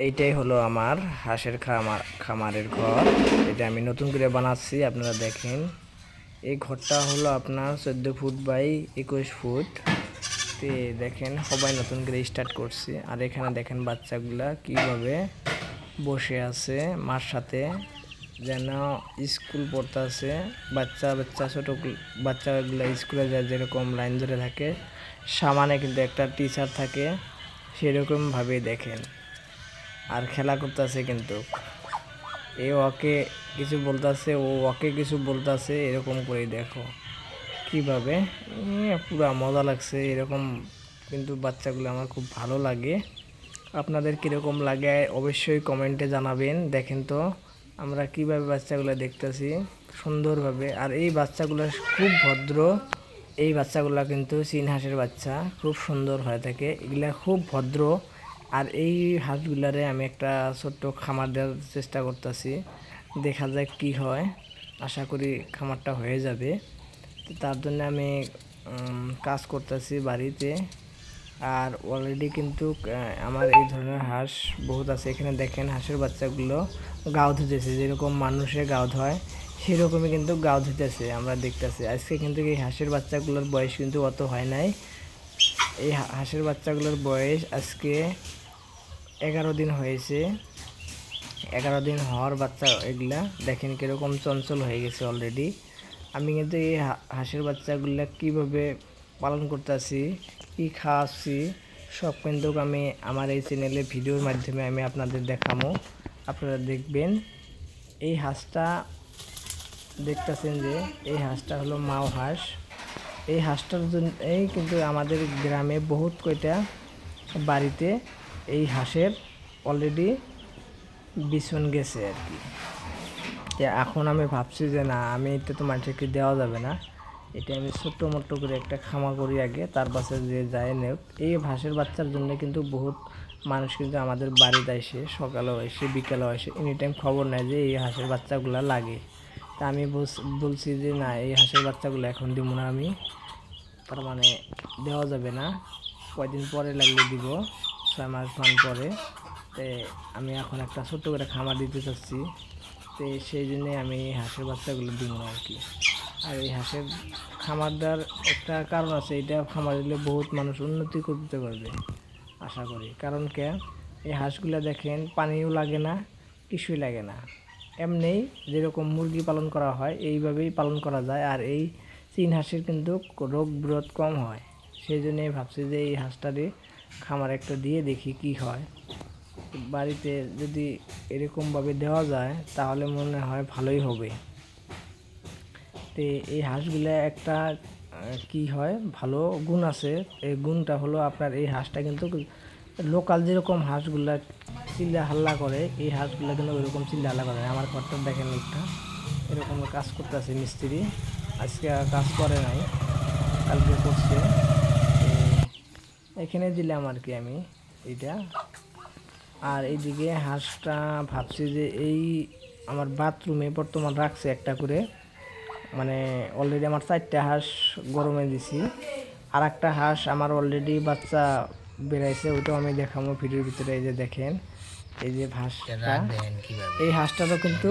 এইটাই হলো আমার হাঁসের খামারের ঘর। এটা আমি নতুন করে বানাচ্ছি, আপনারা দেখেন। এই ঘরটা হলো আপনার 14 ফুট বাই 21 ফুট। তে দেখেন সবাই নতুন করে স্টার্ট করছে। আর এখানে দেখেন বাচ্চাগুলা কিভাবে বসে আছে মার সাথে, যেন স্কুল পড়তেছে। বাচ্চা বাচ্চা ছোট বাচ্চাগুলা স্কুলে যায় যেরকম লাইন ধরে থাকে, সামনে কিন্তু একটা টিচার থাকে, সেরকমভাবেই দেখেন। আর খেলা করতেছে কিন্তু এ ওকে কিছু বলতেছে, ও ওকে কিছু বলতেছে, এরকম করে দেখো কিভাবে পুরা মজা লাগছে এরকম। কিন্তু বাচ্চাগুলো আমার খুব ভালো লাগে। আপনাদের কীরকম লাগে অবশ্যই কমেন্টে জানাবেন। দেখেন তো আমরা কিভাবে বাচ্চাগুলো দেখতেছি সুন্দরভাবে। আর এই বাচ্চাগুলো খুব ভদ্র। এই বাচ্চাগুলো কিন্তু চীন হাঁসের বাচ্চা, খুব সুন্দর হয়ে থাকে, এগুলা খুব ভদ্র। আর এই হাঁসগুলারে আমি একটা ছোট্ট খামার দেওয়ার চেষ্টা করতেছি, দেখা যাক কি হয়। আশা করি খামারটা হয়ে যাবে। তার জন্য আমি কাজ করতেছি বাড়িতে। আর অলরেডি কিন্তু আমার এই ধরনের হাঁস বহুত আছে। এখানে দেখেন হাঁসের বাচ্চাগুলো গাও ধুতেছে, যেরকম মানুষের গাও ধয় সেরকমই কিন্তু গাও ধুতেছে, আমরা দেখতেছি। আজকে কিন্তু এই হাঁসের বাচ্চাগুলোর বয়স কিন্তু অত হয় নাই। এই হাঁসের বাচ্চাগুলোর বয়স আজকে 11 দিন হয়েছে। 11 দিন হওয়ার বাচ্চা এগুলা দেখেন কীরকম চঞ্চল হয়ে গেছে অলরেডি। আমি কিন্তু এই হাঁসের বাচ্চাগুলা কীভাবে পালন করতেছি, কী খাওয়াচ্ছি, সব কিন্তু আমি আমার এই চ্যানেলে ভিডিওর মাধ্যমে আমি আপনাদের দেখাবো, আপনারা দেখবেন। এই হাঁসটা দেখতেছেন যে এই হাঁসটা হলো মাও হাঁস। এই হাঁসটার জন্য কিন্তু আমাদের গ্রামে বহুত কয়টা বাড়িতে এই হাঁসের অলরেডি বিছন গেছে আর কি। এখন আমি ভাবছি যে না, আমি এটা তো মানুষকে দেওয়া যাবে না, এটা আমি ছোট্ট মোট্ট করে একটা খামার করি আগে, তার পাশে যে যায় নেব। এই হাঁসের বাচ্চার জন্য কিন্তু বহুত মানুষ কিন্তু আমাদের বাড়িতে এসে সকালেও এসে বিকালেও এসে এনি টাইম খবর নেয় যে এই হাঁসের বাচ্চাগুলো লাগে। তা আমি বলছি যে না, এই হাঁসের বাচ্চাগুলো এখন দিব না আমি, তার মানে দেওয়া যাবে না, কয়দিন পরে লাগলে দিব, 6 মাস পরে। তো আমি এখন একটা ছোট্ট করে খামার দিতে চাচ্ছি, তো সেই জন্যে আমি হাঁসের বাচ্চাগুলো দিব না আর কি। আর এই হাঁসের খামার দেওয়ার একটা কারণ আছে, এটা খামার দিলে বহুত মানুষ উন্নতি করতে পারবে আশা করি। কারণ কে, এই হাঁসগুলো দেখেন পানিও লাগে না, কিছুই লাগে না, এমনিই যেরকম মুরগি পালন করা হয় এইভাবেই পালন করা যায়। আর এই চীন হাঁসের কিন্তু রোগ বিরোধ কম হয়, সেই জন্যই ভাবছি যে এই হাঁসটারে খামার একটা দিয়ে দেখি কি হয়। বাড়িতে যদি এরকমভাবে দেওয়া যায় তাহলে মনে হয় ভালোই হবে। তো এই হাঁসগুলো একটা কি হয়, ভালো গুণ আছে। এই গুণটা হলো আপনার এই হাঁসটা কিন্তু লোকাল যেরকম হাঁসগুলা চিল্লা হাল্লা করে, এই হাঁসগুলো কিন্তু ওইরকম চিল্লা হাল্লা করে। আমার ঘরটা দেখেন একটা এরকম কাজ করতেছে মিস্ত্রি, আজকে কাজ করে নাই, কালকে করছে। এখানে দিলাম আর কি আমি এইটা। আর এইদিকে হাঁসটা ভাবছি যে এই আমার বাথরুমে বর্তমান রাখছে একটা করে, মানে অলরেডি আমার 4টা হাঁস গরমে দিছি। আর একটা হাঁস আমার অলরেডি বাচ্চা বেরাইছে, ওইটাও আমি দেখাবো ভিডিওর ভিতরে। এই যে দেখেন এই যে হাঁসটা, এই হাঁসটারও কিন্তু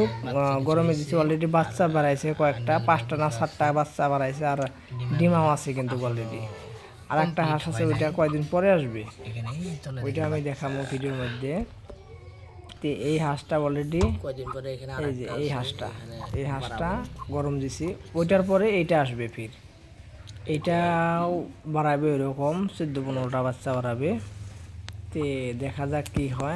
গরমে দিচ্ছি, অলরেডি বাচ্চা বাড়াইছে কয়েকটা, 5টা না 7টা বাচ্চা বাড়াইছে। আর ডিমাও আছে কিন্তু অলরেডি। আর একটা হাঁস আছে, ওইটা কয়দিন পরে আসবে, ওইটা আমি দেখাবো ভিডিওর মধ্যে। তো এই হাঁসটা অলরেডি এই যে এই হাঁসটা গরম দিছি, ওইটার পরে এইটা আসবে ফির, এইটাও বাড়াবে ওইরকম 14-15টা বাচ্চা বাড়াবে। তো দেখা যাক কি হয়।